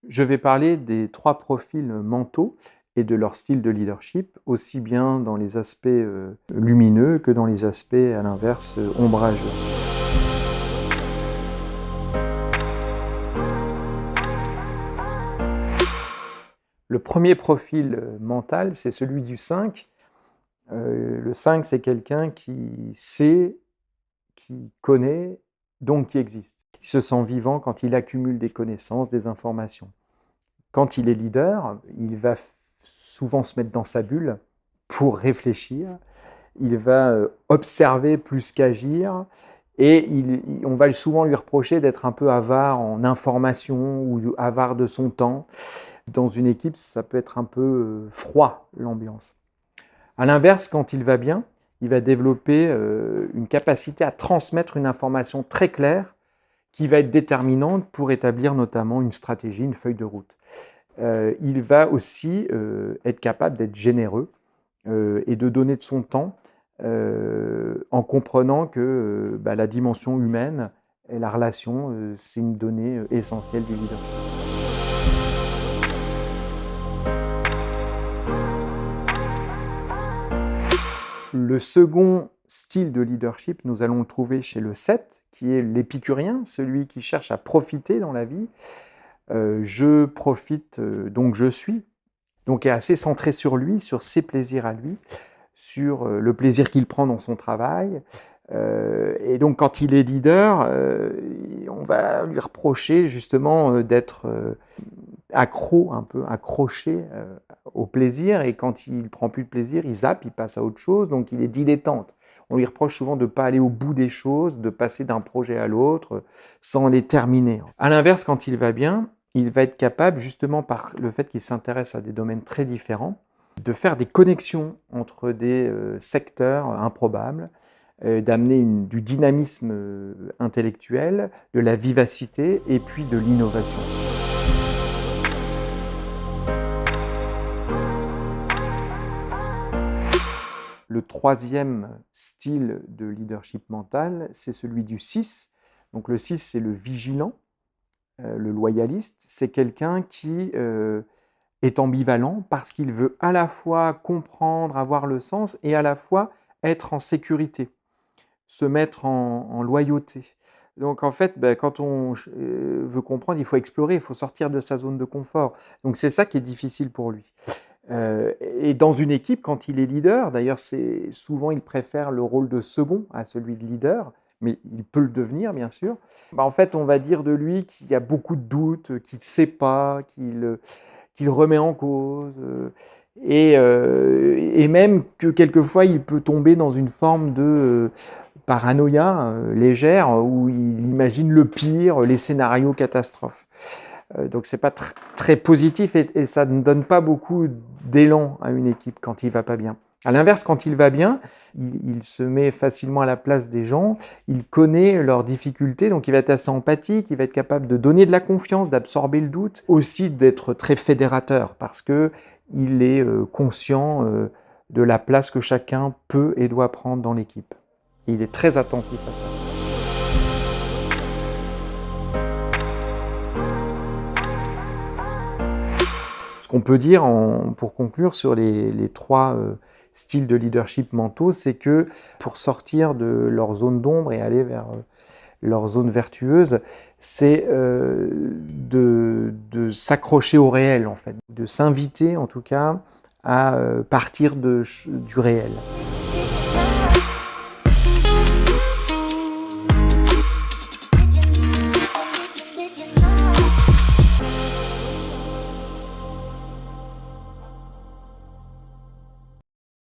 Je vais parler des 3 profils mentaux et de leur style de leadership, aussi bien dans les aspects lumineux que dans les aspects, à l'inverse, ombrageux. Le premier profil mental, c'est celui du 5. Le 5, c'est quelqu'un qui sait, qui connaît, donc qui existe. Il se sent vivant quand il accumule des connaissances, des informations. Quand il est leader, il va souvent se mettre dans sa bulle pour réfléchir. Il va observer plus qu'agir et on va souvent lui reprocher d'être un peu avare en information ou avare de son temps. Dans une équipe, ça peut être un peu froid, l'ambiance. À l'inverse, quand il va bien, il va développer une capacité à transmettre une information très claire qui va être déterminante pour établir notamment une stratégie, une feuille de route. Il va aussi être capable d'être généreux et de donner de son temps en comprenant que la dimension humaine et la relation, c'est une donnée essentielle du leadership. Le second style de leadership, nous allons le trouver chez le 7, qui est l'épicurien, celui qui cherche à profiter dans la vie. Je profite, donc je suis, donc est assez centré sur lui, sur ses plaisirs à lui, sur le plaisir qu'il prend dans son travail. Et donc quand il est leader, on va lui reprocher justement d'être accro, un peu accroché au plaisir, et quand il prend plus de plaisir, il zappe, il passe à autre chose, donc il est dilettante. On lui reproche souvent de ne pas aller au bout des choses, de passer d'un projet à l'autre sans les terminer. À l'inverse, quand il va bien, il va être capable, justement par le fait qu'il s'intéresse à des domaines très différents, de faire des connexions entre des secteurs improbables, d'amener du dynamisme intellectuel, de la vivacité et puis de l'innovation. Le troisième style de leadership mental, c'est celui du 6. Donc le 6, c'est le vigilant, le loyaliste. C'est quelqu'un qui est ambivalent parce qu'il veut à la fois comprendre, avoir le sens et à la fois être en sécurité, se mettre en loyauté. Donc en fait, quand on veut comprendre, il faut explorer, il faut sortir de sa zone de confort. Donc c'est ça qui est difficile pour lui. Et dans une équipe, quand il est leader, d'ailleurs, souvent il préfère le rôle de second à celui de leader, mais il peut le devenir, bien sûr. En fait, on va dire de lui qu'il y a beaucoup de doutes, qu'il ne sait pas, qu'il remet en cause, et même que quelquefois il peut tomber dans une forme de paranoïa légère où il imagine le pire, les scénarios catastrophes. Donc c'est pas très positif et ça ne donne pas beaucoup d'élan à une équipe quand il va pas bien. À l'inverse, quand il va bien, il se met facilement à la place des gens, il connaît leurs difficultés, donc il va être assez empathique, il va être capable de donner de la confiance, d'absorber le doute, aussi d'être très fédérateur parce qu'il est conscient de la place que chacun peut et doit prendre dans l'équipe. Et il est très attentif à ça. Ce qu'on peut dire, pour conclure, sur les 3 styles de leadership mentaux, c'est que pour sortir de leur zone d'ombre et aller vers leur zone vertueuse, c'est de s'accrocher au réel, en fait, de s'inviter, en tout cas, à partir du réel.